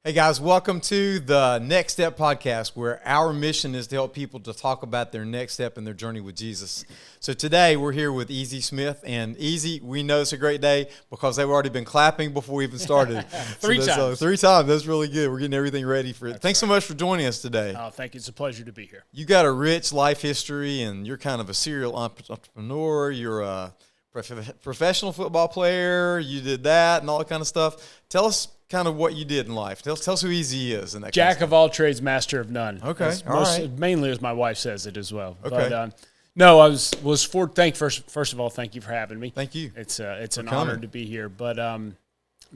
Hey guys, welcome to the Next Step podcast, where our mission is to help people to talk about their next step in their journey with Jesus. So today we're here with Easy Smith, and Easy, we know it's a great day because they've already been clapping before we even started. Three times. Three times. That's really good. We're getting everything ready for it. Thanks so much for joining us today. Oh, thank you. It's a pleasure to be here. You got a rich life history, and you're kind of a serial entrepreneur. You're a professional football player. You did that and all that kind of stuff. Tell us kind of what you did in life. Tell us who Easy is. And that Jack kind of all trades, master of none. Okay, all right. Mainly as my wife says it as well. Okay. But, no, I was for. First of all, thank you for having me. Thank you. It's an honor to be here. But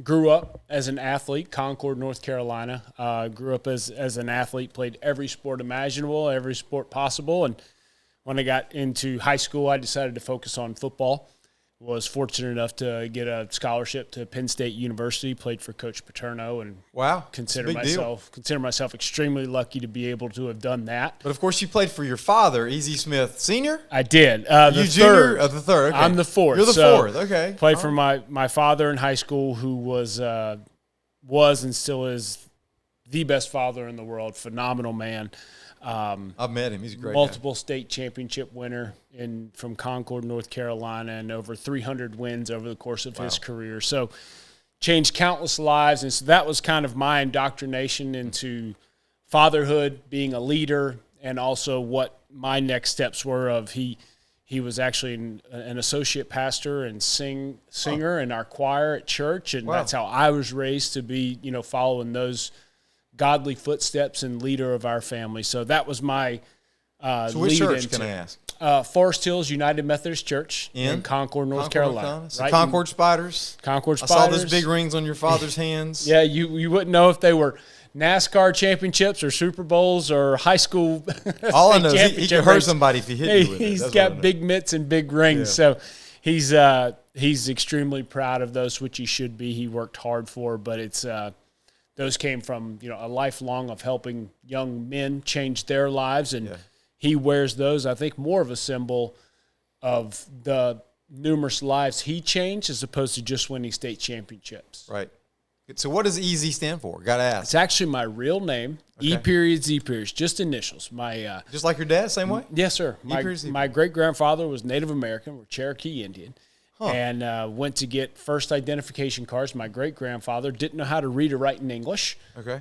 grew up as an athlete, Concord, North Carolina. Grew up as an athlete, played every sport imaginable, every sport possible. And when I got into high school, I decided to focus on football. Was fortunate enough to get a scholarship to Penn State University, played for Coach Paterno, and wow, consider myself extremely lucky to be able to have done that. But of course, you played for your father, Easy Smith Sr. I did. You junior? The third. Okay. I'm the fourth. You're the fourth. Okay. Played for my father in high school, who was and still is the best father in the world. Phenomenal man. I've met him. He's a great multiple guy. State championship winner from Concord, North Carolina, and over 300 wins over the course of his career. So changed countless lives, and so that was kind of my indoctrination into fatherhood, being a leader, and also what my next steps were. He was actually an associate pastor and singer in our choir at church, and that's how I was raised to be, following those godly footsteps and leader of our family. So that was my so which church, can I ask? Forest Hills United Methodist Church in Concord, North Carolina. So right? Concord Spiders. Concord Spiders. I saw those big rings on your father's hands. Yeah, you wouldn't know if they were NASCAR championships or Super Bowls or high school. All I know is he could hurt somebody if he hit you with it. He's got big mitts and big rings. Yeah. So he's extremely proud of those, which he should be. He worked hard for, but it's those came from a lifelong of helping young men change their lives, and he wears those, I think, more of a symbol of the numerous lives he changed as opposed to just winning state championships. Right. So what does Easy stand for? Got to ask. It's actually my real name, E period Z period, just initials. My just like your dad, same way? Yes, sir. My great-grandfather was Native American, or Cherokee Indian. And went to get first identification cards. My great-grandfather didn't know how to read or write in English. Okay.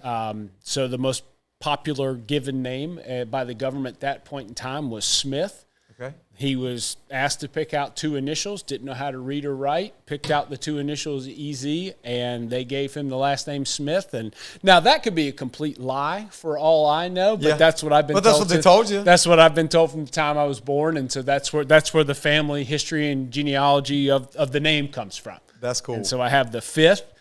So the most popular given name by the government at that point in time was Smith. Okay. He was asked to pick out two initials, didn't know how to read or write, picked out the two initials EZ, and they gave him the last name Smith. And now that could be a complete lie for all I know, but that's what I've been told. But that's what they told you. That's what I've been told from the time I was born, and so that's where the family history and genealogy of the name comes from. That's cool. And so I have the fifth,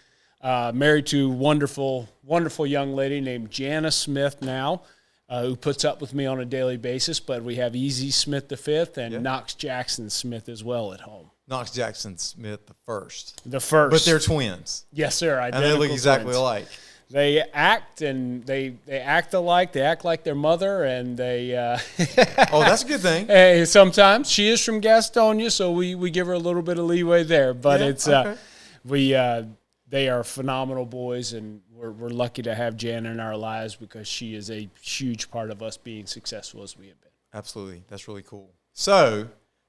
married to a wonderful, wonderful young lady named Jana Smith now, who puts up with me on a daily basis, but we have Easy Smith the fifth and Knox Jackson Smith as well at home. Knox Jackson Smith the first. The first. But they're twins. Yes, sir. Identical and they look exactly alike. They act and they act alike. They act like their mother, and they. Oh, that's a good thing. Hey, sometimes she is from Gastonia, so we give her a little bit of leeway there. But it's they are phenomenal boys, and we're lucky to have Jan in our lives because she is a huge part of us being successful as we have been. Absolutely. That's really cool. So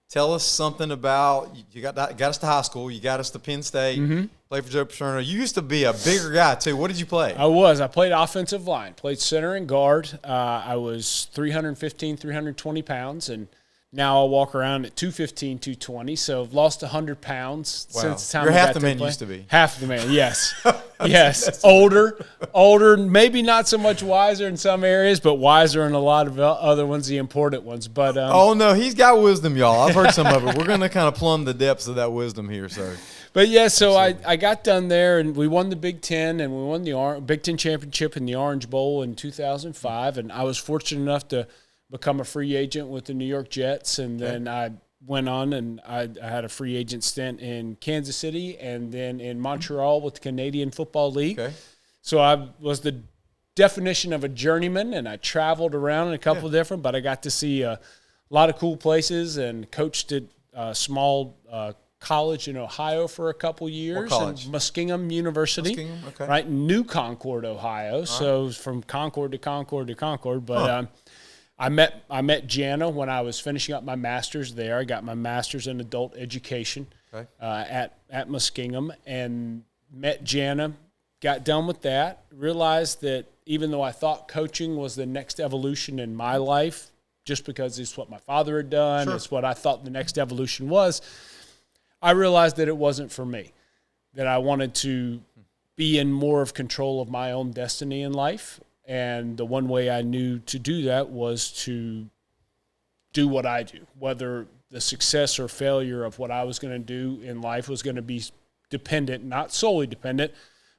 tell us something about, you got us to high school, you got us to Penn State, played for Joe Paterno. You used to be a bigger guy, too. What did you play? I played offensive line, played center and guard. I was 315, 320 pounds, and now I walk around at 215, 220, so I've lost 100 pounds since the time You're I half got the to man play. used to be. Half the man, yes. Yes, older, maybe not so much wiser in some areas, but wiser in a lot of other ones, the important ones. But oh, no, he's got wisdom, y'all. I've heard some of it. We're going to kind of plumb the depths of that wisdom here. But, yeah, so I got done there, and we won the Big Ten, and we won the Big Ten championship in the Orange Bowl in 2005, and I was fortunate enough to become a free agent with the New York Jets, and then I went on and I had a free agent stint in Kansas City and then in Montreal with the Canadian Football League. Okay. So I was the definition of a journeyman, and I traveled around in a couple of different, but I got to see a lot of cool places and coached at small college in Ohio for a couple years. What college? Muskingum University. Muskingum, okay. Right, New Concord, Ohio. So from Concord to Concord to Concord. But I met Jana when I was finishing up my master's there. I got my master's in adult education at Muskingum, and met Jana. Got done with that. Realized that even though I thought coaching was the next evolution in my life, just because it's what my father had done, it's what I thought the next evolution was, I realized that it wasn't for me, that I wanted to be in more of control of my own destiny in life. And the one way I knew to do that was to do what I do, whether the success or failure of what I was going to do in life was going to be dependent, not solely dependent,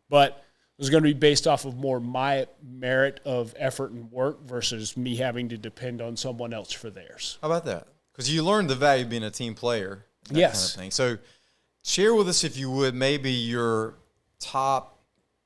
but it was going to be based off of more my merit of effort and work versus me having to depend on someone else for theirs. How about that? Because you learned the value of being a team player. That Yes. kind of thing. So share with us, if you would, maybe your top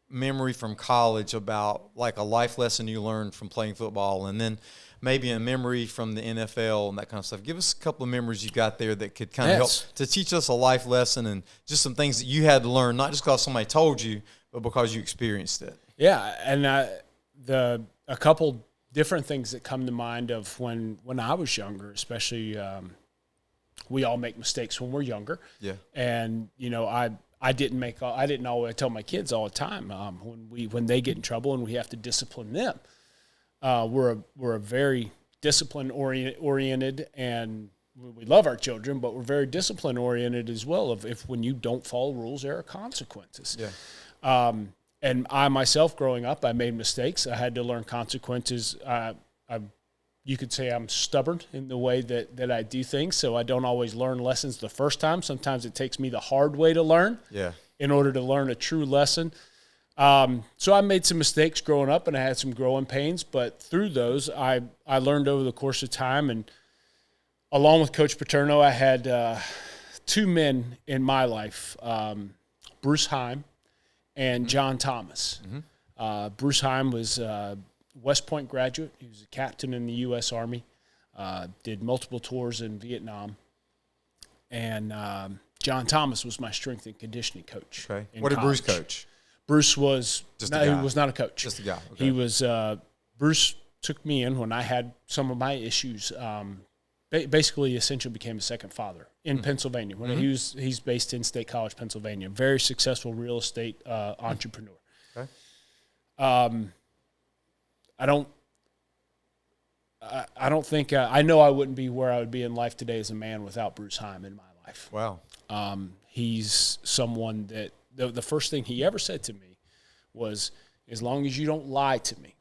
memory from college about like a life lesson you learned from playing football, and then maybe a memory from the NFL and that kind of stuff. Give us a couple of memories you got there that could kind of help to teach us a life lesson and just some things that you had to learn, not just because somebody told you, but because you experienced it. Yeah, and a couple different things that come to mind of when I was younger, especially we all make mistakes when we're younger. Yeah. And I didn't always tell my kids all the time when they get in trouble and we have to discipline them. We're a very discipline oriented, and we love our children, but we're very discipline oriented as well. If when you don't follow rules, there are consequences. Yeah. And I myself, growing up, I made mistakes. I had to learn consequences. You could say I'm stubborn in the way that I do things, so I don't always learn lessons the first time. Sometimes it takes me the hard way to learn in order to learn a true lesson. So I made some mistakes growing up, and I had some growing pains, but through those, I learned over the course of time. And along with Coach Paterno, I had two men in my life, Bruce Heim and John Thomas. Bruce Heim was West Point graduate. He was a captain in the U.S. Army, did multiple tours in Vietnam. And John Thomas was my strength and conditioning coach. Okay. What did Bruce coach? Bruce was Just a guy. He was not a coach. Just a guy. Okay. He was Bruce took me in when I had some of my issues. Basically, essentially became a second father in Pennsylvania. When he's based in State College, Pennsylvania. Very successful real estate entrepreneur. Okay. I don't think I know I wouldn't be where I would be in life today as a man without Bruce Heim in my life. Wow. He's someone that the first thing he ever said to me was, as long as you don't lie to me,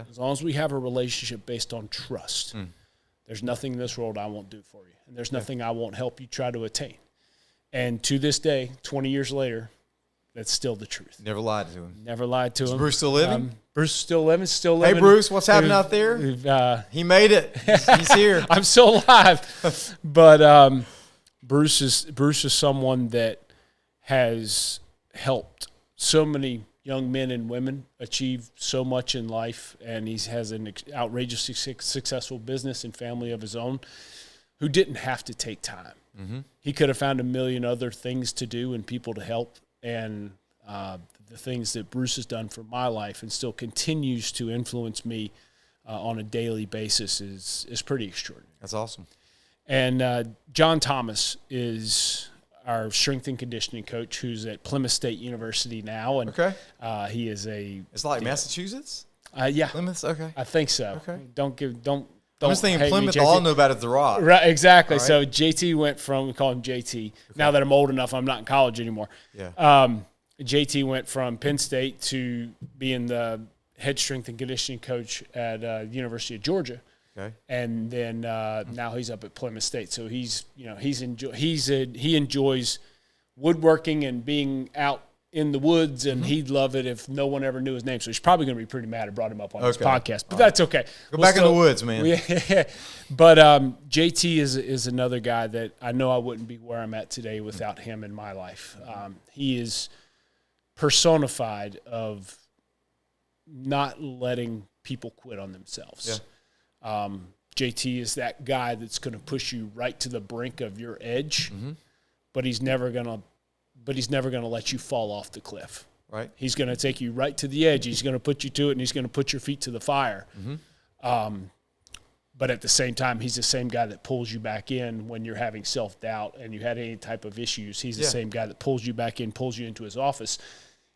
as long as we have a relationship based on trust, there's nothing in this world I won't do for you, and there's nothing I won't help you try to attain. And to this day, 20 years later, that's still the truth. Never lied to him. Never lied to him. Is Bruce still living? Bruce is still living, Hey, Bruce, what's happening out there? He made it. He's here. I'm still alive. But Bruce is someone that has helped so many young men and women achieve so much in life, and he has an outrageously successful business and family of his own who didn't have to take time. He could have found a million other things to do and people to help, and the things that Bruce has done for my life and still continues to influence me on a daily basis is pretty extraordinary. That's awesome. And John Thomas is our strength and conditioning coach, who's at Plymouth State University now, and he is It's like Massachusetts. Yeah, Plymouth. Okay, I think so. Okay. Don't. I'm just thinking hate me, Plymouth. JT. All I know about is the Rock. Right, exactly. All right. So JT went from, we call him JT. Now that I'm old enough, I'm not in college anymore. Yeah. JT went from Penn State to being the head strength and conditioning coach at University of Georgia. Okay. And then now he's up at Plymouth State. So he enjoys woodworking and being out in the woods, and he'd love it if no one ever knew his name. So he's probably going to be pretty mad I brought him up on this podcast, but that's okay. Go back in the woods, man. But JT is another guy that I know I wouldn't be where I'm at today without him in my life. He is personified of not letting people quit on themselves. JT is that guy that's going to push you right to the brink of your edge, but he's never gonna let you fall off the cliff. Right. He's going to take you right to the edge. He's going to put you to it, and he's going to put your feet to the fire. But at the same time, he's the same guy that pulls you back in when you're having self-doubt and you had any type of issues. He's the same guy that pulls you back in, pulls you into his office,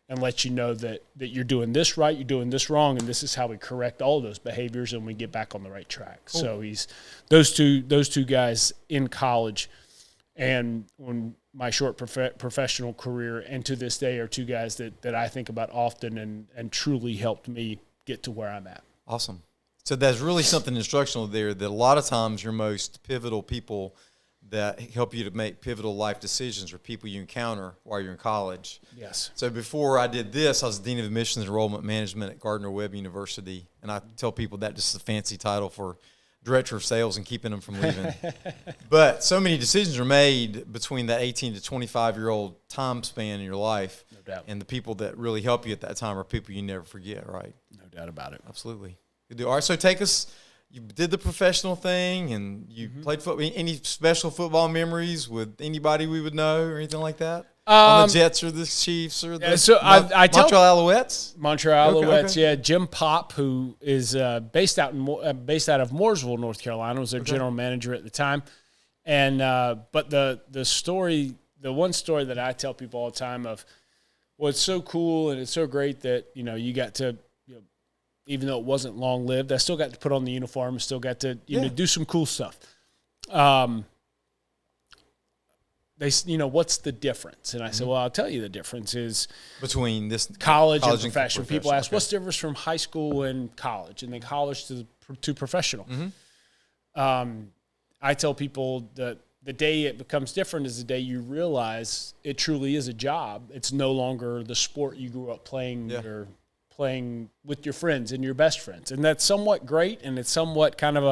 and lets you know that you're doing this right, you're doing this wrong, and this is how we correct all of those behaviors and we get back on the right track. Cool. So he's those two guys in college, and when my short professional career and to this day are two guys that I think about often and truly helped me get to where I'm at. Awesome. So there's really something instructional there that a lot of times your most pivotal people that help you to make pivotal life decisions are people you encounter while you're in college. Yes. So before I did this, I was Dean of Admissions and Enrollment Management at Gardner-Webb University, and I tell people that just is a fancy title for Director of Sales and keeping them from leaving. But so many decisions are made between that 18 to 25-year-old time span in your life. No doubt. And the people that really help you at that time are people you never forget, right? No doubt about it. Absolutely. All right, so take us, you did the professional thing and you played football. Any special football memories with anybody we would know or anything like that? On the Jets or the Chiefs or the Montreal Alouettes? Montreal Alouettes, yeah. Jim Popp, who is based out of Mooresville, North Carolina, was their general manager at the time. And but the one story that I tell people all the time of, well, it's so cool and it's so great that you got to, even though it wasn't long lived, I still got to put on the uniform, still got to do some cool stuff. They, what's the difference? And I said, well, I'll tell you the difference is between this college and professional. People ask, what's the difference from high school and college, and then college to professional? I tell people that the day it becomes different is the day you realize it truly is a job. It's no longer the sport you grew up playing or playing with your friends and your best friends. And that's somewhat great, and it's somewhat kind of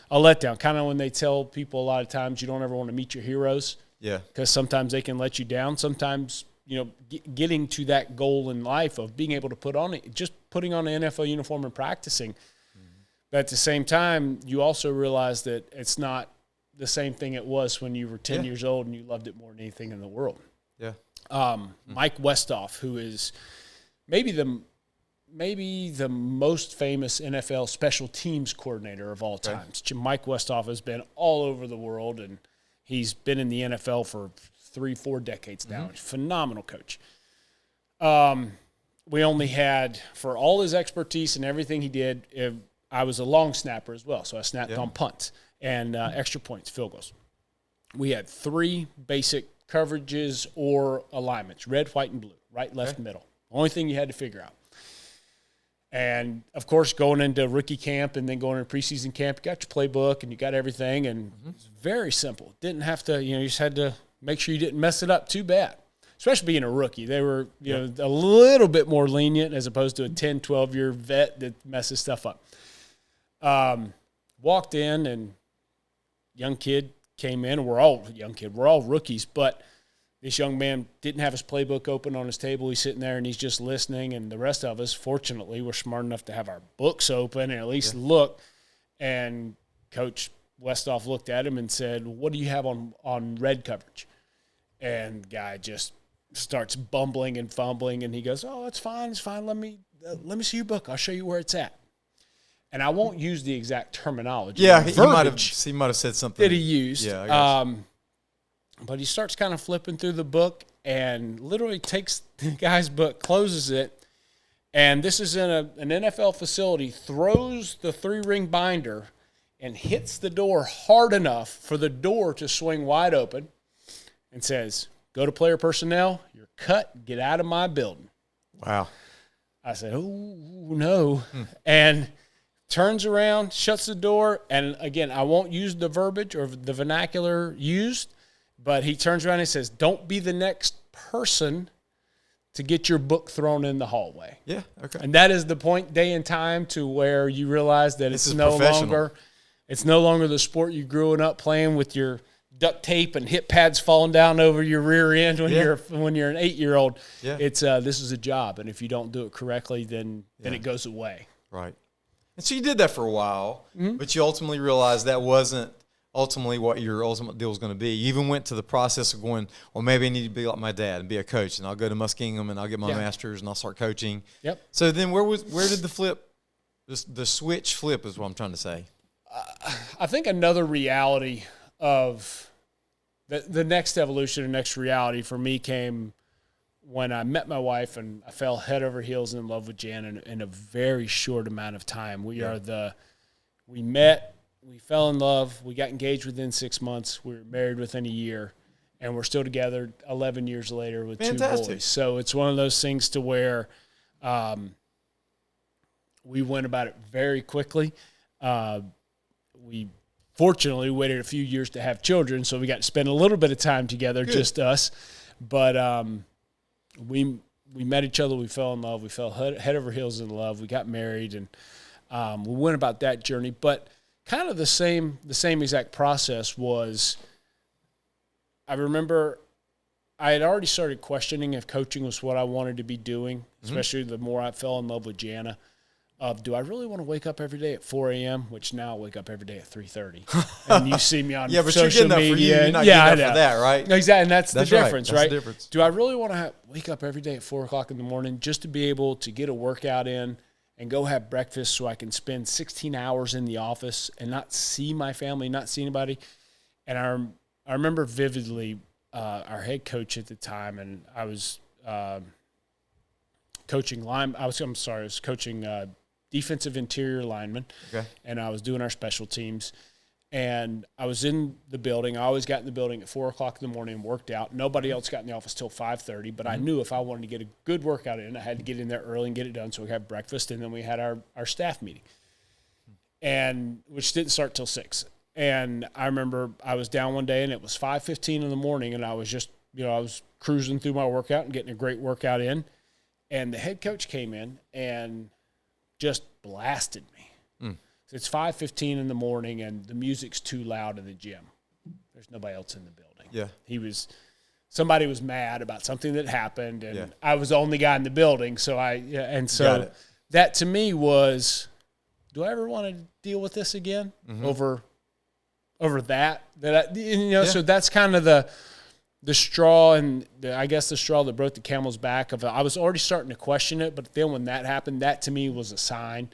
a letdown. Kind of when they tell people a lot of times you don't ever want to meet your heroes. Yeah, because sometimes they can let you down. Sometimes, getting to that goal in life of being able to putting on an NFL uniform and practicing. But at the same time, you also realize that it's not the same thing it was when you were 10 years old and you loved it more than anything in the world. Yeah. Mike Westhoff, who is maybe the most famous NFL special teams coordinator of all times. Mike Westhoff has been all over the world, and he's been in the NFL for 3-4 decades now. He's a phenomenal coach. We only had, for all his expertise and everything he did, I was a long snapper as well. So I snapped on punts and extra points, field goals. We had 3 basic coverages or alignments, red, white, and blue, right, left, middle. Only thing you had to figure out. And, of course, going into rookie camp and then going into preseason camp, you got your playbook and you got everything, and it's very simple. Didn't have to, you just had to make sure you didn't mess it up too bad, especially being a rookie. They were, a little bit more lenient as opposed to a 10, 12-year vet that messes stuff up. Walked in, and young kid came in. We're all rookies, but this young man didn't have his playbook open on his table. He's sitting there, and he's just listening. And the rest of us, fortunately, were smart enough to have our books open and at least look. And Coach Westhoff looked at him and said, what do you have on red coverage? And the guy just starts bumbling and fumbling, and he goes, oh, it's fine. It's fine. Let me see your book. I'll show you where it's at. And I won't use the exact terminology. Yeah, he might have said something that he used. Yeah, I guess. But he starts kind of flipping through the book and literally takes the guy's book, closes it, and this is in an NFL facility, throws the 3-ring binder and hits the door hard enough for the door to swing wide open and says, go to player personnel, you're cut, get out of my building. Wow. I said, oh, no. And turns around, shuts the door, and again, I won't use the verbiage or the vernacular used, but he turns around and says, don't be the next person to get your book thrown in the hallway. Yeah, okay. And that is the point, day and time, to where you realize that it's no longer the sport you grew up playing with your duct tape and hip pads falling down over your rear end when you're an 8-year-old. Yeah. It's this is a job, and if you don't do it correctly, then it goes away. Right. And so you did that for a while, but you ultimately realized that wasn't ultimately what your ultimate deal is going to be. You even went to the process of going, well, maybe I need to be like my dad and be a coach, and I'll go to Muskingum and I'll get my master's and I'll start coaching. Yep. So then where did the flip, the switch flip is what I'm trying to say. I think another reality of the next evolution and next reality for me came when I met my wife and I fell head over heels in love with Jan in a very short amount of time. We met, we fell in love, we got engaged within 6 months, we were married within a year, and we're still together 11 years later with Fantastic. 2 boys. So it's one of those things to where we went about it very quickly. We fortunately waited a few years to have children, so we got to spend a little bit of time together, Good. Just us. But we met each other, we fell in love, we fell head over heels in love, we got married, and we went about that journey. But kind of the same exact process was, I remember I had already started questioning if coaching was what I wanted to be doing, especially the more I fell in love with Jana. Do I really want to wake up every day at 4 a.m., which now I wake up every day at 3:30. And you see me on social media. But you're getting up for you. You're not getting up for that, right? Exactly, and that's the difference, right? The difference. Do I really want to wake up every day at 4 o'clock in the morning just to be able to get a workout in and go have breakfast so I can spend 16 hours in the office and not see my family, not see anybody? And I remember vividly our head coach at the time, and I was coaching defensive interior lineman, and I was doing our special teams. And I was in the building. I always got in the building at 4 o'clock in the morning and worked out. Nobody else got in the office till 5:30, but I knew if I wanted to get a good workout in, I had to get in there early and get it done so we had breakfast, and then we had our staff meeting, and which didn't start till 6. And I remember I was down one day, and it was 5:15 in the morning, and I was just, I was cruising through my workout and getting a great workout in, and the head coach came in and just blasted me. So it's 5:15 in the morning and the music's too loud in the gym. There's nobody else in the building. Yeah. Somebody was mad about something that happened, and I was the only guy in the building. So that to me was, do I ever want to deal with this again over that? So that's kind of the straw, and I guess the straw that broke the camel's back. I was already starting to question it, but then when that happened, that to me was a sign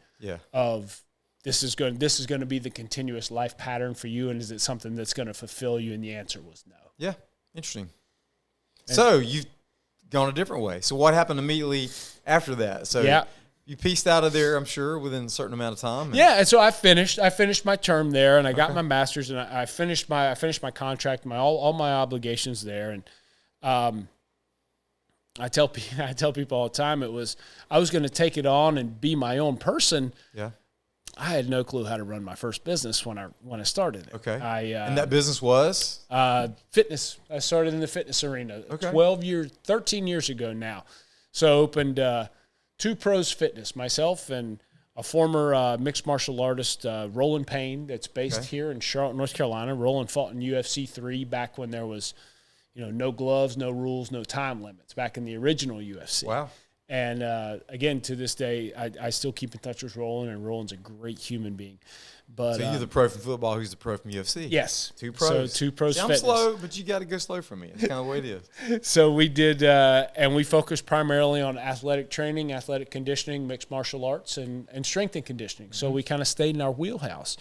of this is going to be the continuous life pattern for you, and is it something that's going to fulfill you? And the answer was no. Yeah, interesting. So you've gone a different way. So what happened immediately after that? So you pieced out of there, I'm sure, within a certain amount of time. And so I finished my term there, and I got my master's, and I finished my contract, all my obligations there, and I tell people all the time I was going to take it on and be my own person. Yeah. I had no clue how to run my first business when I started it. Okay. And that business was? Fitness. I started in the fitness arena 13 years ago now. So opened Two Pros Fitness, myself and a former mixed martial artist, Roland Payne, that's based here in Charlotte, North Carolina. Roland fought in UFC 3 back when there was, no gloves, no rules, no time limits, back in the original UFC. Wow. And again, to this day, I still keep in touch with Roland, and Roland's a great human being. But so you're the pro from football, who's the pro from UFC? Yes. Two Pros. So Two Pros I'm Fitness. slow, but you got to go slow for me. That's kind of the way it is. So we did, and we focused primarily on athletic training, athletic conditioning, mixed martial arts, and strength and conditioning. So we kind of stayed in our wheelhouse,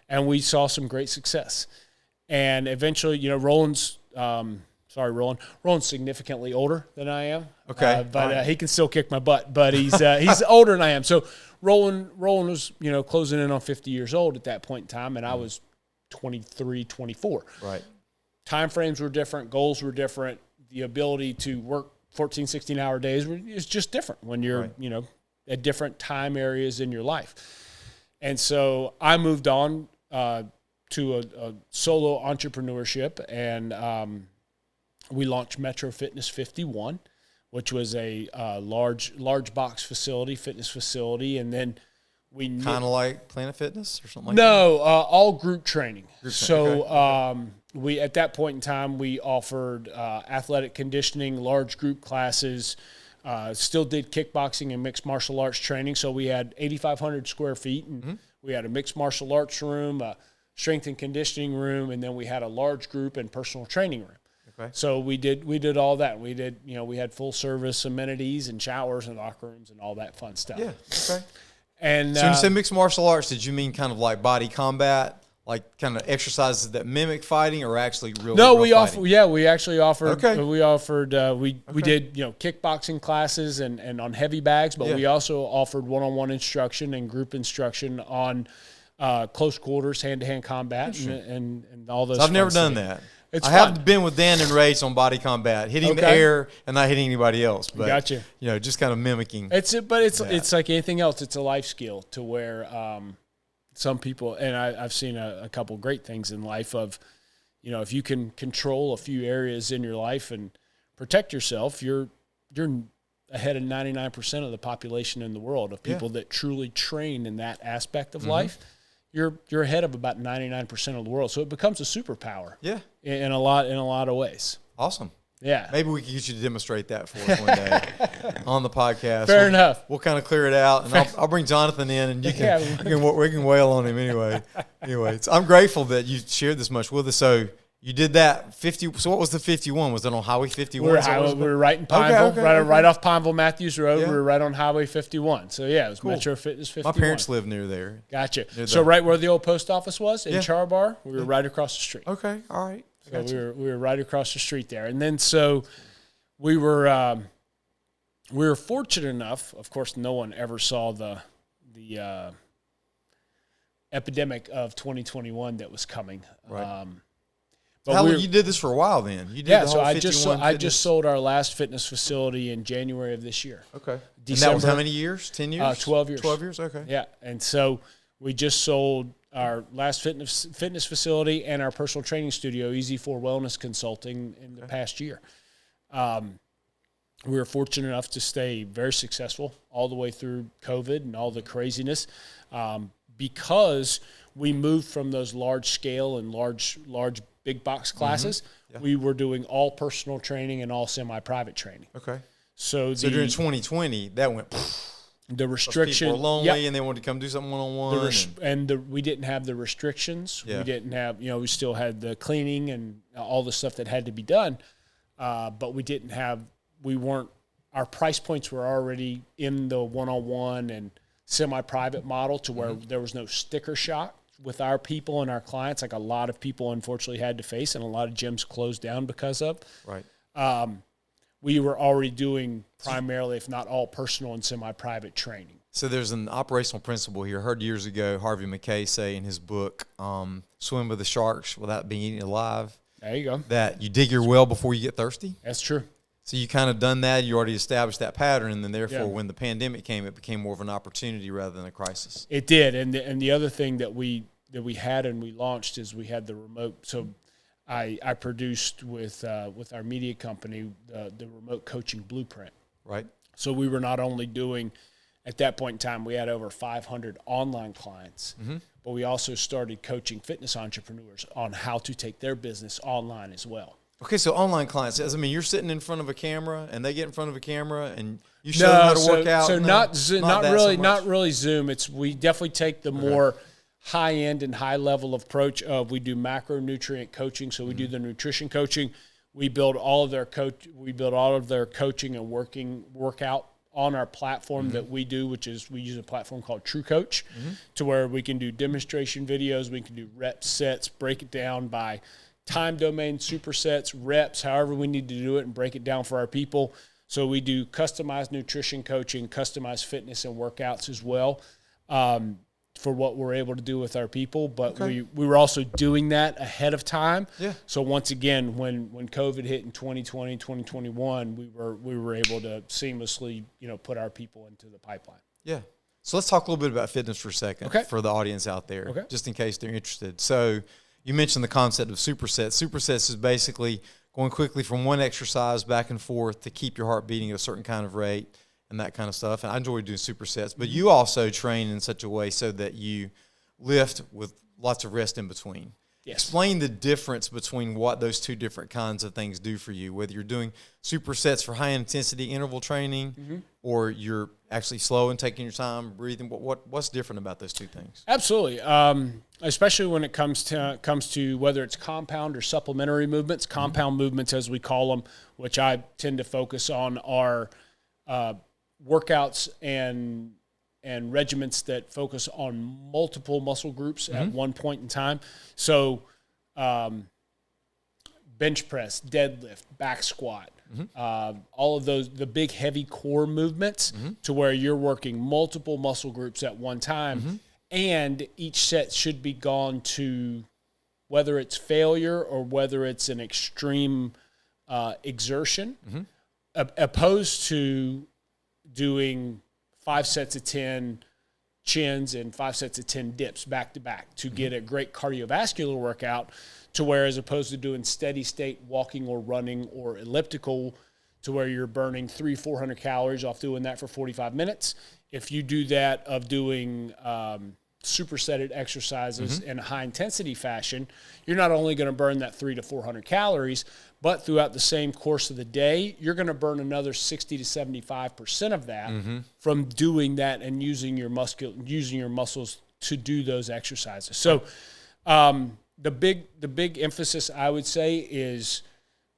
and we saw some great success. And eventually, Roland's significantly older than I am. Okay. But he can still kick my butt. But he's older than I am. So Roland was, closing in on 50 years old at that point in time, and I was 23, 24. Right. Time frames were different. Goals were different. The ability to work 14, 16-hour days is just different when you're, at different time areas in your life. And so I moved on to a solo entrepreneurship, and we launched Metro Fitness 51, which was a large box facility, fitness facility, and then we kind of like Planet Fitness or something like that. All group training. We at that point in time we offered athletic conditioning, large group classes. Still did kickboxing and mixed martial arts training. So we had 8,500 square feet, and we had a mixed martial arts room, strength and conditioning room, and then we had a large group and personal training room. Okay. So we did all that. We did, we had full service amenities and showers and locker rooms and all that fun stuff. Yeah. Okay. And so when you said mixed martial arts, did you mean kind of like body combat, like kind of exercises that mimic fighting, or actually real? No, real we fighting? we actually offered. Okay. We did kickboxing classes and on heavy bags, but we also offered one-on-one instruction and group instruction on close quarters, hand-to-hand combat, and all those. So I've never done that. It's I fun. have been with Dan and Rach on body combat, hitting the Okay. air and not hitting anybody else. But, Gotcha. Just kind of mimicking. It's like anything else. It's a life skill to where some people, and I've seen a couple great things in life of, if you can control a few areas in your life and protect yourself, you're ahead of 99% of the population in the world of people that truly train in that aspect of life. You're ahead of about 99% of the world. So it becomes a superpower. Yeah. In a lot of ways. Awesome. Yeah. Maybe we could get you to demonstrate that for us one day on the podcast. Fair enough. We'll kind of clear it out, and I'll bring Jonathan in, and we can wail on him anyway. Anyways, I'm grateful that you shared this much with us. So you did that 50. So what was the 51? Was it on Highway 51? We were right in Pineville, right off Pineville Matthews Road. Yeah. We were right on Highway 51. So yeah, it was Metro Fitness 51. My parents live near there. Gotcha. So right where the old post office was in Char-Bar, we were right across the street. Okay. All right. So we were right across the street there, and then so we were fortunate enough. Of course, no one ever saw the epidemic of 2021 that was coming. Right. But you did this for a while then. You did the whole I just sold our last fitness facility in January of this year. Okay. December. And that was how many years? 10 years? 12 years. 12 years. Okay. Yeah, and so we just sold our last fitness facility and our personal training studio, EZ4 Wellness Consulting, in the past year. We were fortunate enough to stay very successful all the way through COVID and all the craziness, because we moved from those large scale and large big box classes. We were doing all personal training and all semi-private training. Okay. So during 2020, that went. The restriction. People were lonely and they wanted to come do something one-on-one. We didn't have the restrictions. Yeah. We didn't have, we still had the cleaning and all the stuff that had to be done. But our price points were already in the one-on-one and semi-private model to where there was no sticker shock with our people and our clients, like a lot of people unfortunately had to face, and a lot of gyms closed down because of. Right. We were already doing primarily, if not all, personal and semi-private training. So there's an operational principle here. I heard years ago Harvey McKay say in his book, Swim with the Sharks Without Being Eaten Alive. There you go. That you dig your well before you get thirsty. That's true. So you kind of done that. You already established that pattern, and then therefore when the pandemic came, it became more of an opportunity rather than a crisis. It did. And the other thing that we had and we launched is we had the remote. So I produced with our media company the remote coaching blueprint. Right. So we were not only doing, at that point in time, we had over 500 online clients, but we also started coaching fitness entrepreneurs on how to take their business online as well. Okay, so online clients, I mean, you're sitting in front of a camera, and they get in front of a camera, and you show them how to work out. So not really Zoom. We definitely take the more high end and high level approach of we do macronutrient coaching. So we do the nutrition coaching. We build all of their coaching and workout on our platform that we do, which is we use a platform called True Coach, to where we can do demonstration videos, we can do rep sets, break it down by time domain, supersets, reps, however we need to do it, and break it down for our people. So we do customized nutrition coaching, customized fitness and workouts as well, for what we're able to do with our people. But we were also doing that ahead of time. Yeah. So once again, when COVID hit in 2020, 2021, we were able to seamlessly, put our people into the pipeline. Yeah. So let's talk a little bit about fitness for a second for the audience out there, just in case they're interested. So you mentioned the concept of supersets. Supersets is basically going quickly from one exercise back and forth to keep your heart beating at a certain kind of rate and that kind of stuff. And I enjoy doing supersets. But you also train in such a way so that you lift with lots of rest in between. Yes. Explain the difference between what those two different kinds of things do for you, whether you're doing supersets for high-intensity interval training or you're actually slow and taking your time, breathing. What's different about those two things? Absolutely. Especially when it comes to whether it's compound or supplementary movements. Compound movements, as we call them, which I tend to focus on, are workouts and regiments that focus on multiple muscle groups at one point in time. So bench press, deadlift, back squat, all of those, the big heavy core movements to where you're working multiple muscle groups at one time. And each set should be gone to, whether it's failure or whether it's an extreme exertion, opposed to doing 5 sets of 10 chins and 5 sets of 10 dips back to back to get a great cardiovascular workout, to where, as opposed to doing steady state walking or running or elliptical, to where you're burning 300-400 calories off doing that for 45 minutes. If you do that of doing supersetted exercises in a high intensity fashion, you're not only going to burn that 300 to 400 calories, but throughout the same course of the day, you're going to burn another 60 to 75% of that from doing that and using your muscles to do those exercises. So the big emphasis, I would say, is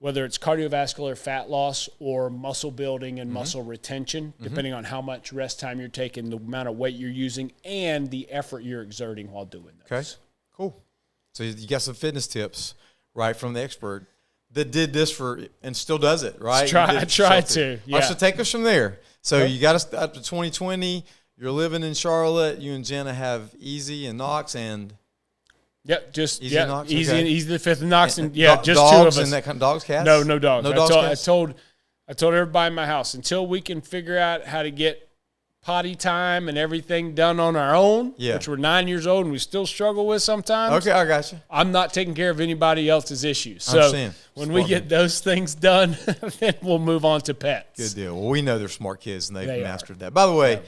whether it's cardiovascular fat loss or muscle building and muscle retention, depending on how much rest time you're taking, the amount of weight you're using, and the effort you're exerting while doing those. Okay, cool. So you got some fitness tips, right, from the expert that did this for and still does it, right? I tried to. Yeah. All right, so take us from there. So you got us up to 2020. You're living in Charlotte. You and Jenna have Easy and Knox and Yep, just Easy Knox, Easy okay. and Easy the Fifth and Knox, and dogs just 2 of us. And that kind of dogs, cats. No dogs. No dogs, cats? I told everybody in my house, until we can figure out how to get potty time and everything done on our own, which we're 9 years old and we still struggle with sometimes. Okay, I got you. I'm not taking care of anybody else's issues. So when we get those things done, then we'll move on to pets. Good deal. Well, we know they're smart kids and they've mastered that. By the way,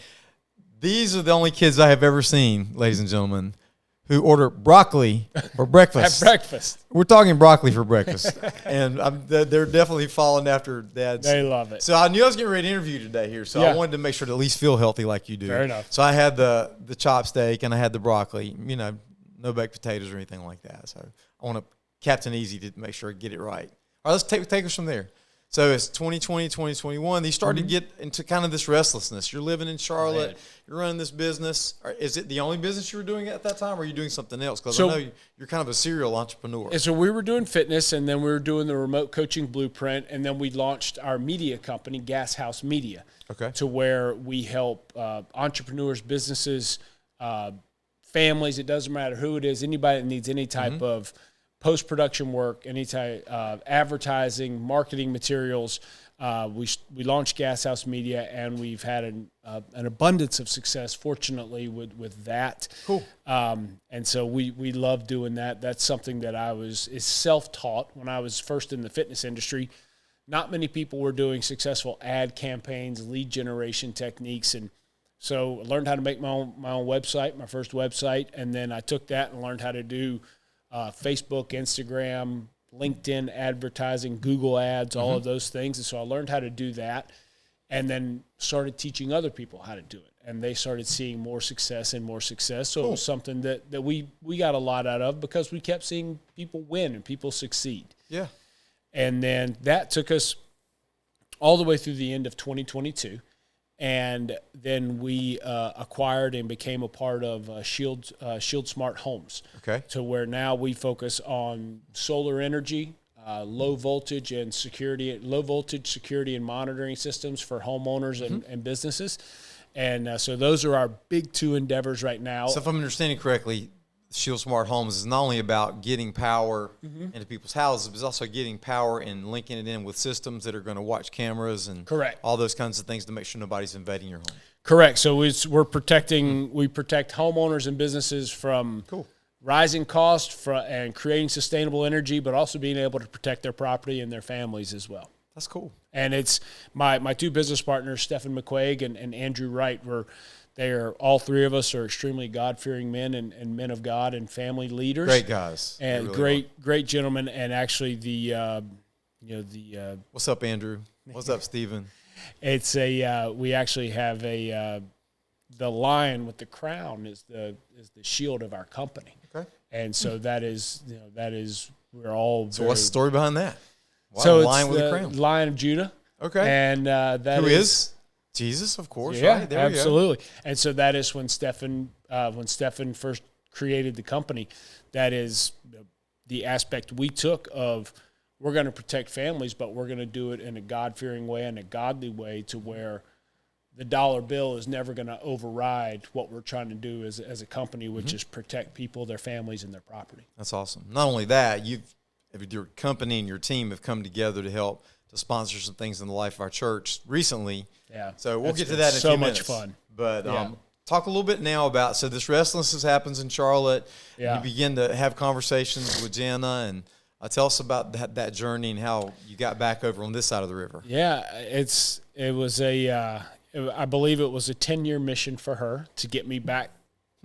these are the only kids I have ever seen, ladies and gentlemen, who order broccoli for breakfast. At breakfast. We're talking broccoli for breakfast. And they're definitely following after Dad's. They love it. So I knew I was getting ready to interview you today here, so I wanted to make sure to at least feel healthy like you do. Fair enough. So I had the chop steak and I had the broccoli, no baked potatoes or anything like that. So I want to Captain Easy to make sure I get it right. All right, let's take us from there. So it's 2020, 2021. You started to get into kind of this restlessness. You're living in Charlotte. You're running this business. Is it the only business you were doing at that time, or are you doing something else? Because I know you're kind of a serial entrepreneur. And so we were doing fitness, and then we were doing the remote coaching blueprint, and then we launched our media company, Gas House Media, to where we help entrepreneurs, businesses, families. It doesn't matter who it is, anybody that needs any type of post-production work, any type of advertising, marketing materials. We launched Gas House Media, and we've had an abundance of success, fortunately, with that. Cool. And so we love doing that. That's something that is self-taught. When I was first in the fitness industry, not many people were doing successful ad campaigns, lead generation techniques, and so I learned how to make my own website, my first website, and then I took that and learned how to do Facebook, Instagram, LinkedIn advertising, Google ads, all of those things. And so I learned how to do that, and then started teaching other people how to do it. And they started seeing more success and more success. So it was something that we got a lot out of, because we kept seeing people win and people succeed. Yeah. And then that took us all the way through the end of 2022. And then we acquired and became a part of Shield Smart Homes. Okay. To where now we focus on solar energy, low voltage security and monitoring systems for homeowners and businesses. And so those are our big 2 endeavors right now. So if I'm understanding correctly, Shield Smart Homes is not only about getting power into people's houses, but it's also getting power and linking it in with systems that are going to watch cameras and all those kinds of things to make sure nobody's invading your home. Correct. So we protect homeowners and businesses from rising costs and creating sustainable energy, but also being able to protect their property and their families as well. That's cool. And it's my 2 business partners, Stephen McQuaig and Andrew Wright, All three of us are extremely God-fearing men and men of God and family leaders. Great guys. And really great gentlemen. And actually what's up, Andrew? What's up, Stephen? It's we actually have the lion with the crown is the shield of our company. Okay. And so that is we're all. So what's the story behind that? Wow, so lion it's with a the crown. Lion of Judah. Okay. And that Who is Jesus, of course. Yeah, right? There absolutely. And so that is when Stephan first created the company. That is the aspect we took of, we're going to protect families, but we're going to do it in a God-fearing way and a godly way, to where the dollar bill is never going to override what we're trying to do as a company, which is protect people, their families, and their property. That's awesome. Not only that, your company and your team have come together to help to sponsor some things in the life of our church recently. Yeah. So we'll get to that in a few minutes. So much fun. But talk a little bit now about, so this restlessness happens in Charlotte. Yeah. You begin to have conversations with Jana, and tell us about that journey and how you got back over on this side of the river. Yeah, I believe it was a 10-year mission for her to get me back,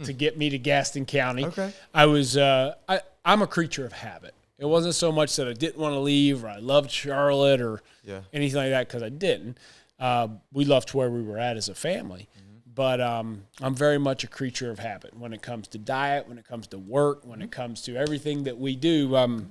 to get me to Gaston County. Okay. I'm a creature of habit. It wasn't so much that I didn't want to leave or I loved Charlotte or anything like that, because I didn't. We loved where we were at as a family. But I'm very much a creature of habit when it comes to diet, when it comes to work, when it comes to everything that we do.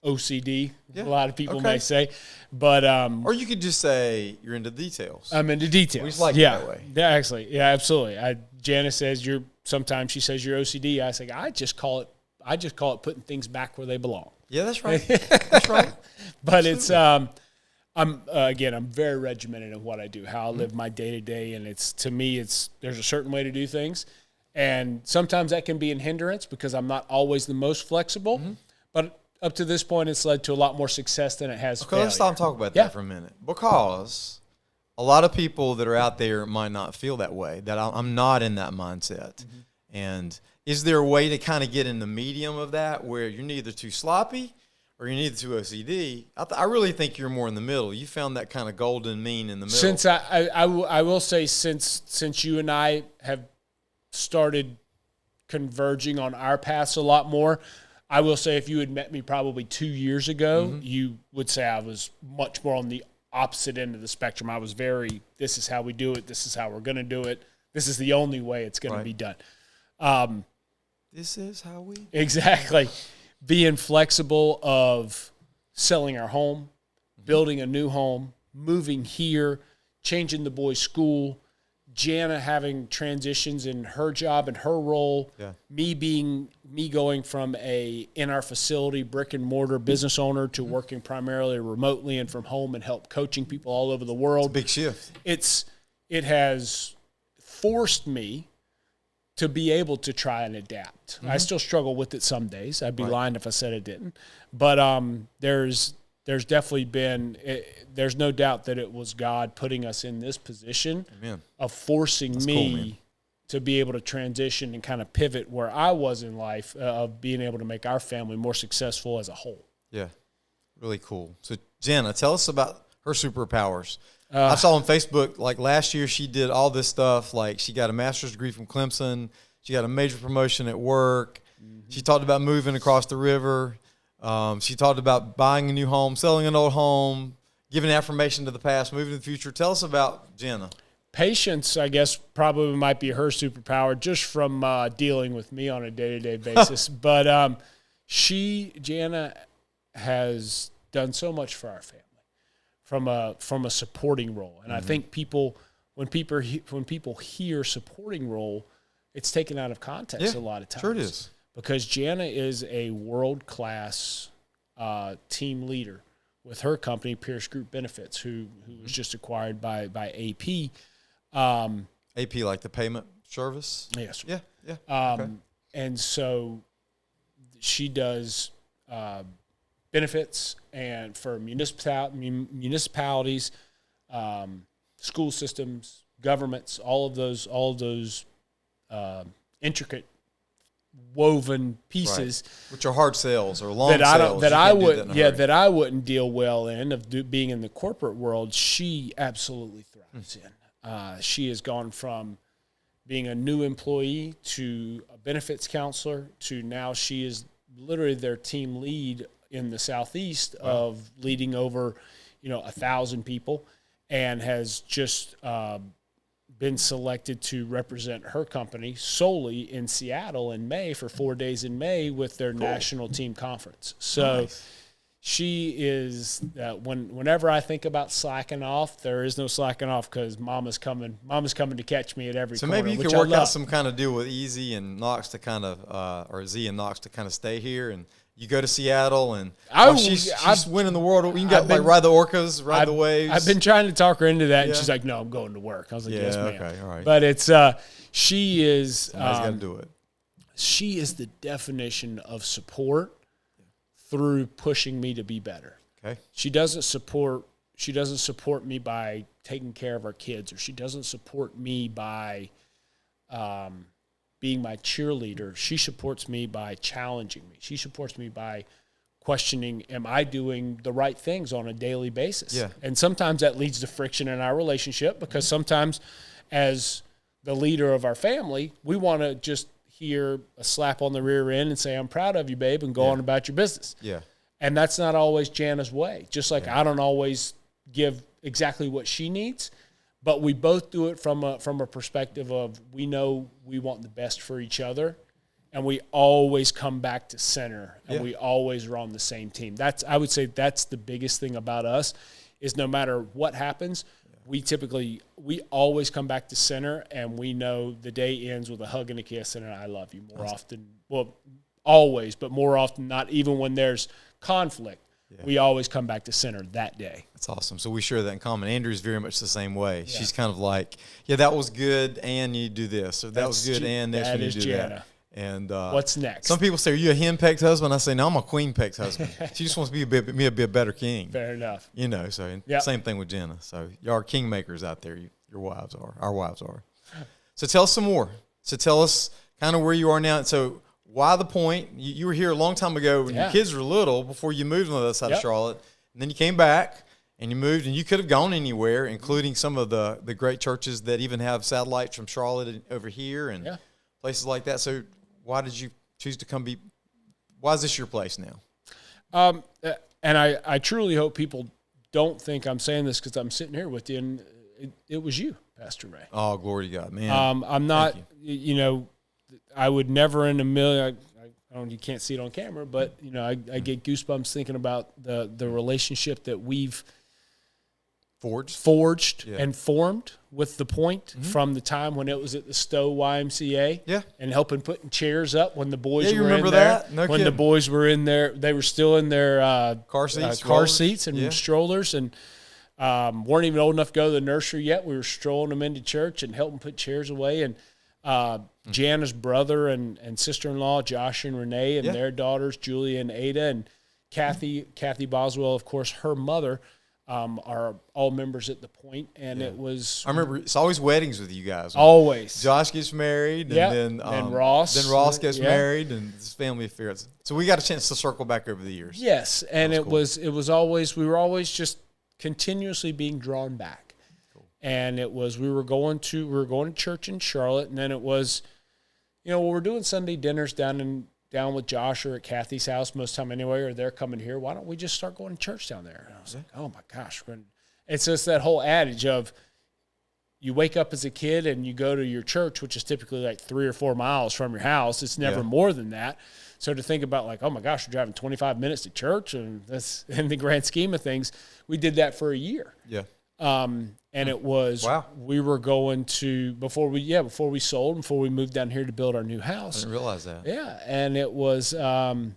OCD, a lot of people may say. But or you could just say you're into details. I'm into details. We just like it that way. Yeah, actually. Yeah, absolutely. Janice says sometimes she says you're OCD. I say, I just call it putting things back where they belong. Yeah, that's right. That's right. But it's I'm very regimented in what I do, how I live my day to day, and to me there's a certain way to do things, and sometimes that can be a hindrance because I'm not always the most flexible. But up to this point, it's led to a lot more success than it has failure. Let's stop and talk about that for a minute, because a lot of people that are out there might not feel that way. That I'm not in that mindset, and is there a way to kind of get in the medium of that, where you're neither too sloppy or you're neither too OCD? I really think you're more in the middle. You found that kind of golden mean in the middle. Since I will say, since you and I have started converging on our paths a lot more, I will say if you had met me probably 2 years ago, you would say I was much more on the opposite end of the spectrum. I was this is how we do it. This is how we're going to do it. This is the only way it's going to be done. This is how we do it. Exactly. Being flexible of selling our home, building a new home, moving here, changing the boys' school, Jana having transitions in her job and her role, me going from in our facility brick and mortar business owner to working primarily remotely and from home and help coaching people all over the world. It's a big shift. It has forced me to be able to try and adapt. I still struggle with it some days. I'd be lying if I said it didn't. But there's definitely been, there's no doubt that it was God putting us in this position of forcing me to be able to transition and kind of pivot where I was in life, of being able to make our family more successful as a whole. Yeah. Really cool. So Jana, tell us about her superpowers. I saw on Facebook, like last year, she did all this stuff. Like she got a master's degree from Clemson. She got a major promotion at work. She talked about moving across the river. She talked about buying a new home, selling an old home, giving affirmation to the past, moving to the future. Tell us about Jana. Patience, I guess, probably might be her superpower, just from dealing with me on a day-to-day basis. But Jana has done so much for our family from a supporting role. And I think when people hear supporting role, it's taken out of context a lot of times. Sure it is. Because Jana is a world-class team leader with her company, Pierce Group Benefits, who was just acquired by AP. AP, like the payment service? Yes. Yeah. Okay. And so she does benefits and for municipalities, school systems, governments, all of those intricate woven pieces, which are hard sales or long sales that I wouldn't deal well in being in the corporate world. She absolutely thrives in. She has gone from being a new employee to a benefits counselor to now she is literally their team lead in the Southeast of leading over, 1,000 people, and has just been selected to represent her company solely in Seattle in May for 4 days in May with their national team conference. So she is whenever I think about slacking off, there is no slacking off because mama's coming to catch me at every corner. So maybe you can work out some kind of deal with Easy and Knox to kind of or Z and Knox to kind of stay here, and you go to Seattle, and she's winning the world. You can ride the orcas, ride the waves. I've been trying to talk her into that, and she's like, "No, I'm going to work." I was like, "Yes, ma'am." Okay, all right. But it's she is. Somebody's got to do it. She is the definition of support through pushing me to be better. Okay. She doesn't support me by taking care of our kids, or she doesn't support me by being my cheerleader. She supports me by challenging me. She supports me by questioning, am I doing the right things on a daily basis? Yeah. And sometimes that leads to friction in our relationship because sometimes as the leader of our family, we want to just hear a slap on the rear end and say, I'm proud of you, babe, and go on about your business. Yeah. And that's not always Jana's way. Just like I don't always give exactly what she needs, but we both do it from a perspective of we know we want the best for each other, and we always come back to center, and we always are on the same team. I would say that's the biggest thing about us is no matter what happens, we always come back to center, and we know the day ends with a hug and a kiss and an I love you more often. Well, always, but more often not, even when there's conflict. Yeah. We always come back to center that day. That's awesome. So we share that in common. Andrew's very much the same way. Yeah. She's kind of like, that was good, and you do this. Or that was good, and next when you do Jana. that. And what's next? Some people say, are you a hen-pecked husband? I say, no, I'm a queen-pecked husband. She just wants to be a better king. Fair enough. Same thing with Jana. So you are kingmakers out there. Your wives are. Our wives are. So tell us some more. So tell us kind of where you are now. So why the point? You were here a long time ago when your kids were little, before you moved on the other side of Charlotte. And then you came back and you moved, and you could have gone anywhere, including some of the great churches that even have satellites from Charlotte over here and places like that. So why did you choose to why is this your place now? And I truly hope people don't think I'm saying this because I'm sitting here with you, and it was you, Pastor Ray. Oh, glory to God, man. I'm not, I would never in a million, you can't see it on camera, but, I get goosebumps thinking about the relationship that we've forged and formed with the Point from the time when it was at the Stowe YMCA and helping putting chairs up when the boys were in there. That? No when kidding. The boys were in there, they were still in their car seats and strollers, and weren't even old enough to go to the nursery yet. We were strolling them into church and helping put chairs away. And Jana's brother and sister-in-law, Josh and Renee, and their daughters, Julia and Ada, and Kathy Boswell, of course, her mother, are all members at the Point. And it was... I remember it's always weddings with you guys. Always. Josh gets married, and then Ross. Then Ross gets married, and it's family affairs. So we got a chance to circle back over the years. Yes, and it was always, we were always just continuously being drawn back. And it was, we were going to church in Charlotte, and then it was, we're doing Sunday dinners down with Josh or at Kathy's house most time anyway, or they're coming here. Why don't we just start going to church down there? And I was like, oh my gosh. It's just that whole adage of you wake up as a kid and you go to your church, which is typically like 3 or 4 miles from your house. It's never more than that. So to think about like, oh my gosh, we're driving 25 minutes to church, and that's in the grand scheme of things, we did that for a year. Yeah. And it was, we were going to, before we sold, before we moved down here to build our new house. I didn't realize that. Yeah. And it was, I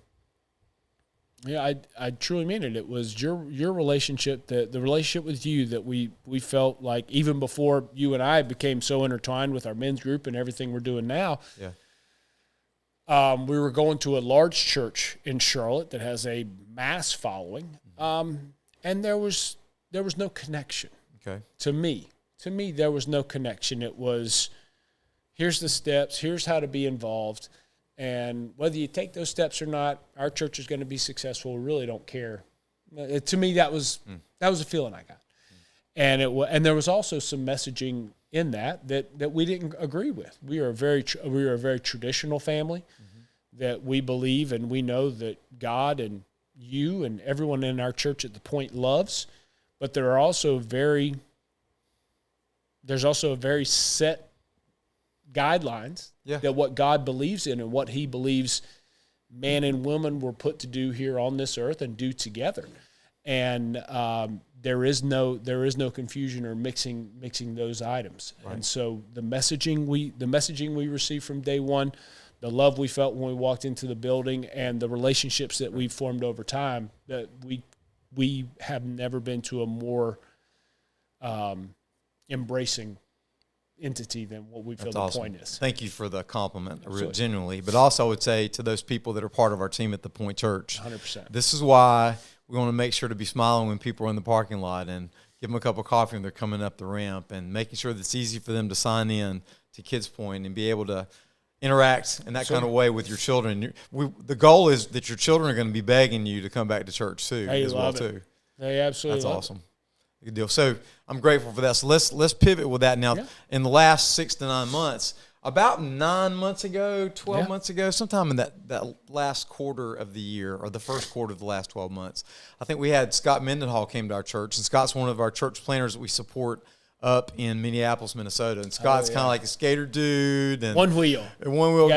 truly mean it. It was your relationship, the relationship with you that we felt like even before you and I became so intertwined with our men's group and everything we're doing now. Yeah. We were going to a large church in Charlotte that has a mass following. And there was no connection. Okay. To me, there was no connection. It was, here's the steps, here's how to be involved, and whether you take those steps or not, our church is going to be successful. We really don't care. To me, that was a feeling I got, and and there was also some messaging in that we didn't agree with. We are a very traditional family, that we believe and we know that God and you and everyone in our church at the Point loves, but there's also a very set guidelines that what God believes in and what he believes man and woman were put to do here on this earth and do together. And there is no confusion or mixing those items. Right. And so the messaging we received from day one, the love we felt when we walked into the building, and the relationships that we've formed over time, that we have never been to a more embracing entity than what we feel the Point is. Thank you for the compliment, genuinely. But also I would say to those people that are part of our team at the Point Church, 100%. This is why we want to make sure to be smiling when people are in the parking lot and give them a cup of coffee when they're coming up the ramp, and making sure that it's easy for them to sign in to Kids Point and be able to interact in that kind of way with your children. The goal is that your children are going to be begging you to come back to church too, as well too. They absolutely That's awesome. Good deal. So I'm grateful for that. So let's pivot with that now. Yeah. In the last 6 to 9 months, about 9 months ago, 12 months ago, sometime in that last quarter of the year, or the first quarter of the last 12 months, I think we had Scott Mendenhall came to our church, and Scott's one of our church planners that we support up in Minneapolis, Minnesota. And Scott's kind of like a skater dude. And one wheel guy. One wheel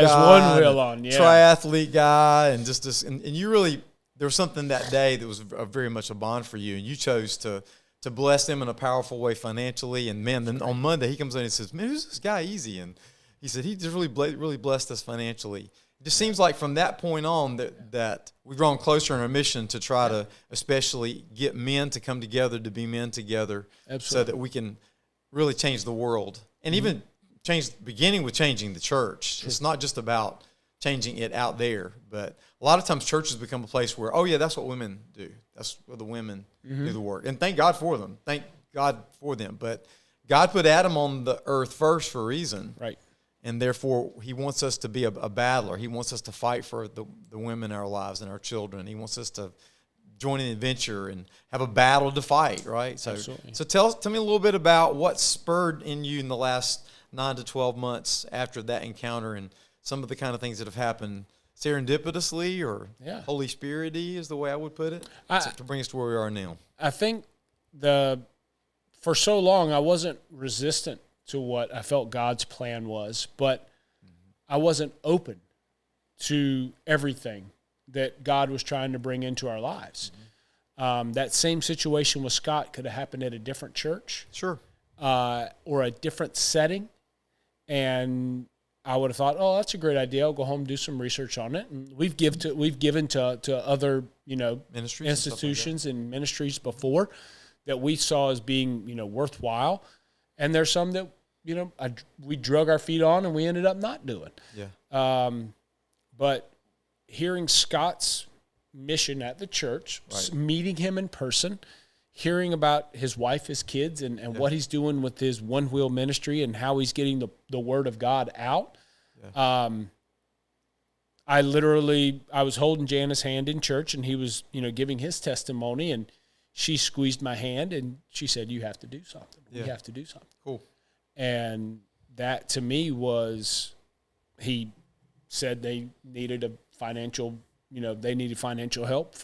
on, triathlete guy. And just this, and you really, there was something that day that was very much a bond for you. And you chose to bless them in a powerful way financially. And man, then on Monday he comes in and says, man, who's this guy Easy? And he said, he just really blessed us financially. It just seems like from that point on that we've grown closer in our mission to try to especially get men to come together, to be men together. Absolutely. So that we can really change the world, and even beginning with changing the church. It's not just about changing it out there, but a lot of times churches become a place where, that's what women do. That's where the women do the work. And thank God for them. Thank God for them. But God put Adam on the earth first for a reason. Right. And therefore, he wants us to be a battler. He wants us to fight for the women in our lives and our children. He wants us to join an adventure and have a battle to fight, right? So, absolutely. So tell me a little bit about what spurred in you in the last 9 to 12 months after that encounter, and some of the kind of things that have happened serendipitously or Holy Spirit-y is the way I would put it, to bring us to where we are now. I think for so long I wasn't resistant to what I felt God's plan was, but I wasn't open to everything that God was trying to bring into our lives. That same situation with Scott could have happened at a different church. Sure. Or a different setting. And I would have thought, that's a great idea. I'll go home and do some research on it. And we've given to other, ministries institutions and ministries before that we saw as being, worthwhile. And there's some that, we drug our feet on and we ended up not doing. Yeah. But hearing Scott's mission at the church, meeting him in person, hearing about his wife, his kids, and what he's doing with his One Wheel ministry and how he's getting the word of God out. Yeah. I was holding Jana's hand in church, and he was, giving his testimony, and she squeezed my hand, and she said, you have to do something. Yeah. You have to do something. Cool. And that to me was, he said they needed financial help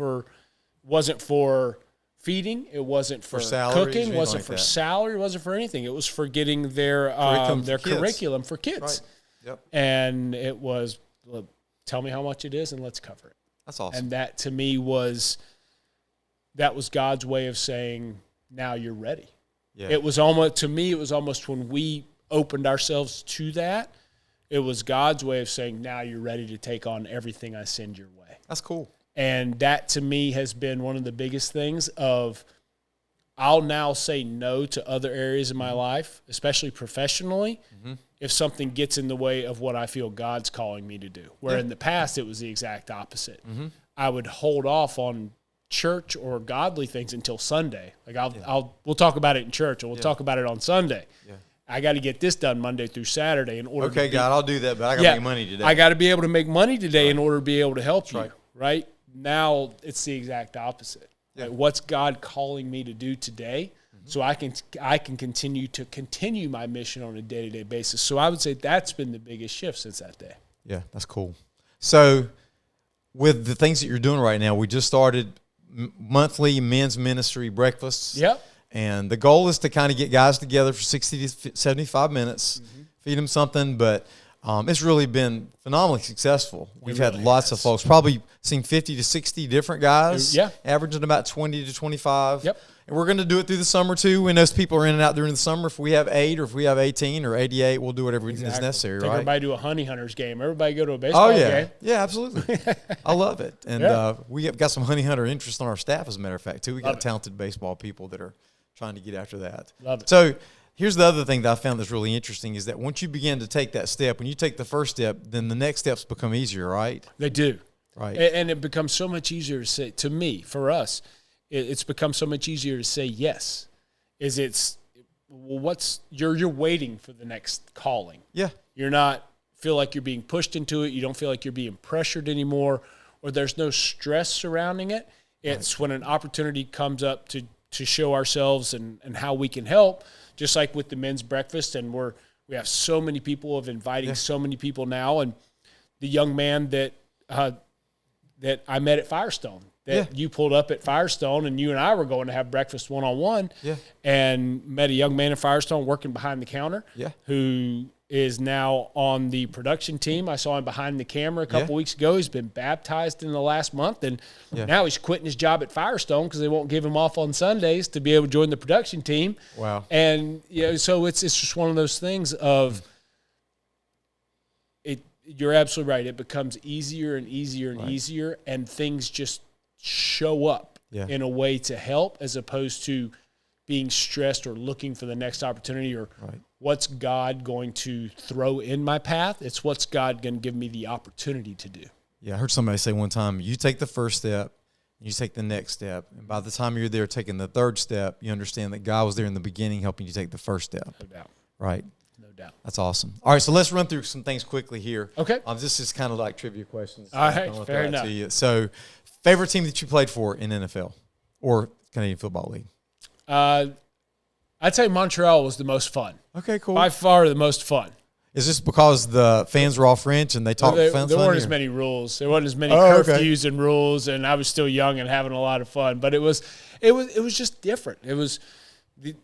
wasn't for feeding, it wasn't for cooking, wasn't for salary, wasn't for anything. It was for getting their curriculum for kids. Right. Yep. And it was, tell me how much it is and let's cover it. That's awesome. And that to me was God's way of saying, now you're ready. Yeah. It was almost when we opened ourselves to that, it was God's way of saying, now you're ready to take on everything I send your way. That's cool. And that to me has been one of the biggest things of, I'll now say no to other areas of my life, especially professionally, if something gets in the way of what I feel God's calling me to do. Where in the past it was the exact opposite. I would hold off on church or godly things until Sunday. Like we'll talk about it in church, or we'll talk about it on Sunday. Yeah. I got to get this done Monday through Saturday in order. Okay, God, I'll do that, but I got to make money today. I got to be able to make money today in order to be able to help you. Right now, it's the exact opposite. Yeah. Like, what's God calling me to do today? so I can continue my mission on a day-to-day basis. So I would say that's been the biggest shift since that day. Yeah, that's cool. So with the things that you're doing right now, we just started monthly men's ministry breakfasts. Yep. And the goal is to kind of get guys together for 60 to 75 minutes, feed them something, but it's really been phenomenally successful. We've had lots of folks, probably seen 50 to 60 different guys, averaging about 20 to 25. Yep. And we're going to do it through the summer, too. When those people are in and out during the summer, if we have 8 or if we have 18 or 88, we'll do whatever is necessary, Take right? Everybody to a Honey Hunters game. Everybody go to a baseball game. Yeah, absolutely. I love it. And we have got some Honey Hunter interest on our staff, as a matter of fact, too. We got talented baseball people that are trying to get after that. Love it. So here's the other thing that I found that's really interesting is that once you begin to take that step, when you take the first step, then the next steps become easier, right? They do. Right. And it becomes so much easier to say, to me, for us, it's become so much easier to say yes. You're waiting for the next calling. Yeah. You're not feel like you're being pushed into it. You don't feel like you're being pressured anymore, or there's no stress surrounding it. It's when an opportunity comes up to show ourselves and how we can help, just like with the men's breakfast. And we have so many people of inviting so many people now. And the young man that I met at Firestone, that you pulled up at Firestone, and you and I were going to have breakfast one-on-one, and met a young man at Firestone working behind the counter, who is now on the production team. I saw him behind the camera a couple weeks ago. He's been baptized in the last month, and now he's quitting his job at Firestone because they won't give him off on Sundays to be able to join the production team. Wow. And so it's just one of those things of it. You're absolutely right. It becomes easier and easier and easier, and things just show up in a way to help, as opposed to being stressed or looking for the next opportunity or what's God going to throw in my path. It's what's God going to give me the opportunity to do. Yeah, I heard somebody say one time, you take the first step, you take the next step, and by the time you're there taking the third step, you understand that God was there in the beginning helping you take the first step. No doubt. Right? No doubt. That's awesome. All right, so let's run through some things quickly here. Okay. This is kind of like trivia questions. All right, fair enough. So, favorite team that you played for in NFL or Canadian Football League? I'd say Montreal was the most fun. Okay, cool. By far the most fun. Is this because the fans were all French and they talked French? There weren't as many rules. There wasn't as many curfews and rules, and I was still young and having a lot of fun. But it was just different. It was the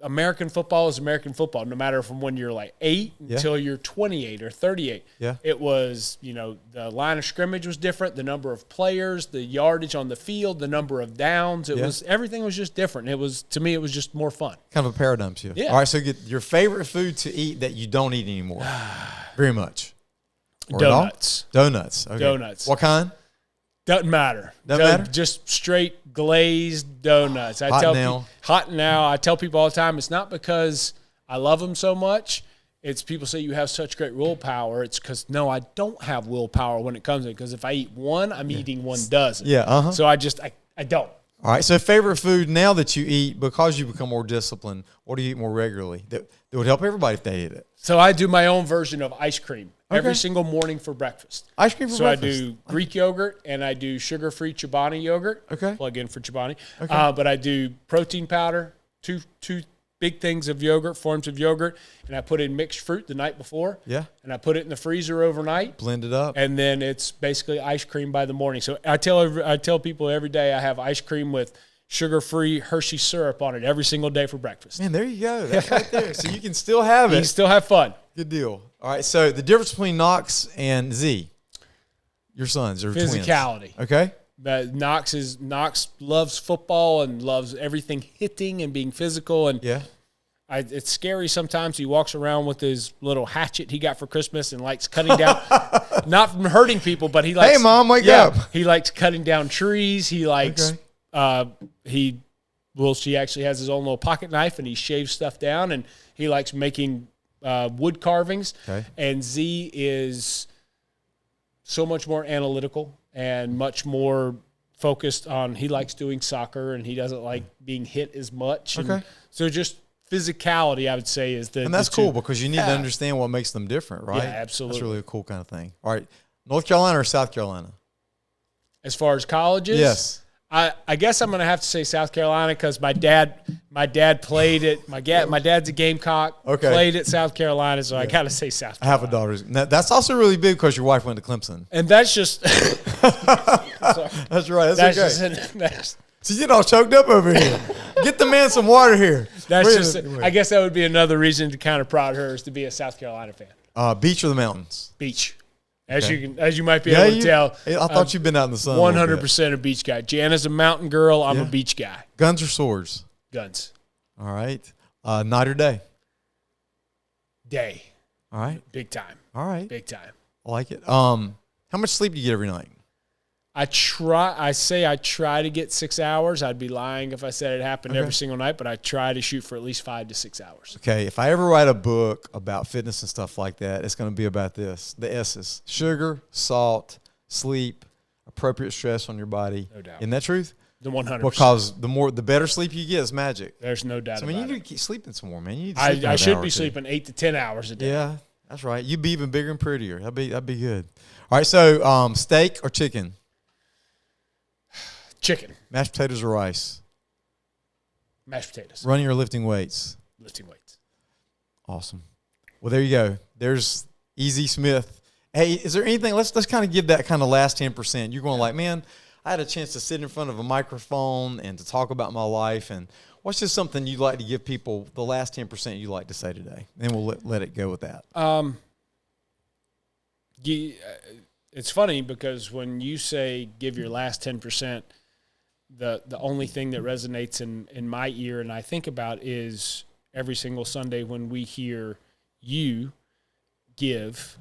American football is American football, no matter from when you're like 8 until you're 28 or 38. Yeah. It was, the line of scrimmage was different, the number of players, the yardage on the field, the number of downs. Everything was just different. To me, it was just more fun. Kind of a paradigm shift. Yeah. All right, so get your favorite food to eat that you don't eat anymore. Very much. Or Donuts. Donuts. Okay. Donuts. What kind? Doesn't matter. Doesn't matter? Just straight glazed donuts. Hot now. I tell people all the time, it's not because I love them so much. It's people say you have such great willpower. It's because, no, I don't have willpower when it comes to it. Because if I eat one, I'm eating 1 dozen. Yeah, So I don't. All right, so favorite food now that you eat because you become more disciplined, or do you eat more regularly? That would help everybody if they ate it. So I do my own version of ice cream every single morning for breakfast. Ice cream for breakfast? So I do Greek yogurt and I do sugar-free Chobani yogurt. Okay. Plug in for Chobani. Okay. But I do protein powder, two big things of yogurt, forms of yogurt, and I put in mixed fruit the night before. Yeah. And I put it in the freezer overnight. Blend it up. And then it's basically ice cream by the morning. So I tell people every day I have ice cream with sugar-free Hershey syrup on it every single day for breakfast. Man, there you go. That's right there. So you can still have it. You can still have fun. Good deal. All right, so the difference between Knox and Z, your sons are twins. Physicality. Okay. But Knox loves football and loves everything hitting and being physical. And it's scary sometimes. He walks around with his little hatchet he got for Christmas and likes cutting down, not from hurting people, but he likes. Hey, Mom, wake up. He likes cutting down trees. He likes. She actually has his own little pocket knife and he shaves stuff down, and he likes making wood carvings. Okay. And Z is so much more analytical and much more focused on, he likes doing soccer and he doesn't like being hit as much. Okay. And so just physicality, I would say, is the. And that's cool because you need to understand what makes them different, right? Yeah, absolutely. That's really a cool kind of thing. All right. North Carolina or South Carolina? As far as colleges? Yes. I guess I'm going to have to say South Carolina because my dad played at my dad's a Gamecock. Okay. Played at South Carolina, so I got to say South I have Carolina. a daughter. Now, that's also really big because your wife went to Clemson. And that's just That's right. That's okay. that's So you get all choked up over here. Get the man some water here. I guess that would be another reason to kind of prod her is to be a South Carolina fan. Beach or the mountains? Beach. As you might be able to tell. I thought you'd been out in the sun. 100% a beach guy. Jana's a mountain girl. I'm a beach guy. Guns or swords? Guns. All right. Night or day? Day. All right. Big time. All right. Big time. I like it. How much sleep do you get every night? I try to get 6 hours. I'd be lying if I said it happened every single night, but I try to shoot for at least 5 to 6 hours. Okay, if I ever write a book about fitness and stuff like that, it's going to be about this. The S's: sugar, salt, sleep, appropriate stress on your body. No doubt. Isn't that truth? The 100%. Because the better sleep you get is magic. There's no doubt about it. You need to keep sleeping some more, man. You need to sleep I should be sleeping 8 to 10 hours a day. Yeah, that's right. You'd be even bigger and prettier. That'd be good. All right, so steak or chicken? Chicken. Mashed potatoes or rice? Mashed potatoes. Running or lifting weights? Lifting weights. Awesome. Well, there you go. There's Easy Smith. Hey, is there anything? Let's kind of give that kind of last 10%. You're going like, man, I had a chance to sit in front of a microphone and to talk about my life. And what's just something you'd like to give people, the last 10% you'd like to say today? And we'll let it go with that. It's funny because when you say give your last 10%, the only thing that resonates in my ear and I think about is every single Sunday when we hear you give,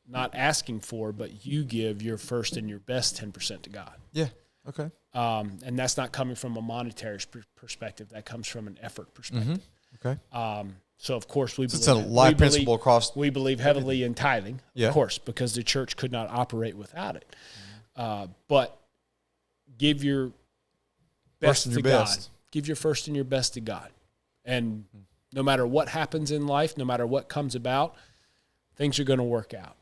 not asking for, but you give your first and your best 10% to God. Yeah. Okay. And that's not coming from a monetary perspective. That comes from an effort perspective. Mm-hmm. Okay. So, of course, it's a life principle across. We believe heavily in tithing, of course, because the church could not operate without it. But give your best to God. Give your first and your best to God. And no matter what happens in life, no matter what comes about, things are going to work out.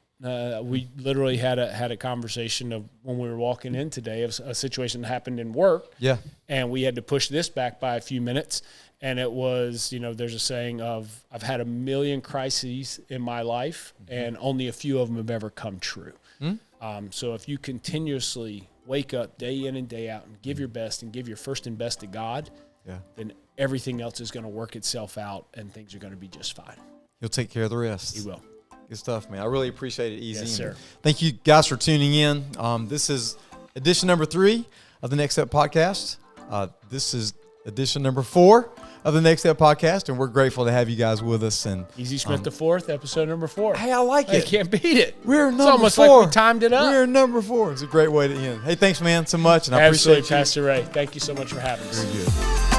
We literally had a conversation of when we were walking in today of a situation that happened in work. Yeah. And we had to push this back by a few minutes. And it was, there's a saying of, I've had 1 million crises in my life, and only a few of them have ever come true. So if you continuously wake up day in and day out and give your best and give your first and best to God, then everything else is going to work itself out and things are going to be just fine. You'll take care of the rest. You will. Good stuff, man. I really appreciate it, Easy. Yes, sir. Thank you guys for tuning in. This is edition number 3 of the Next Step Podcast. This is edition number 4 of the Next Step Podcast, and we're grateful to have you guys with us. And Easy Smith the 4th, episode number 4. Hey, I like it. I can't beat it. We're number 4. It's almost like we timed it up. We're number 4. It's a great way to end. Hey, thanks, man, so much, and I appreciate you. Absolutely, Pastor Ray. Thank you so much for having us. Very good.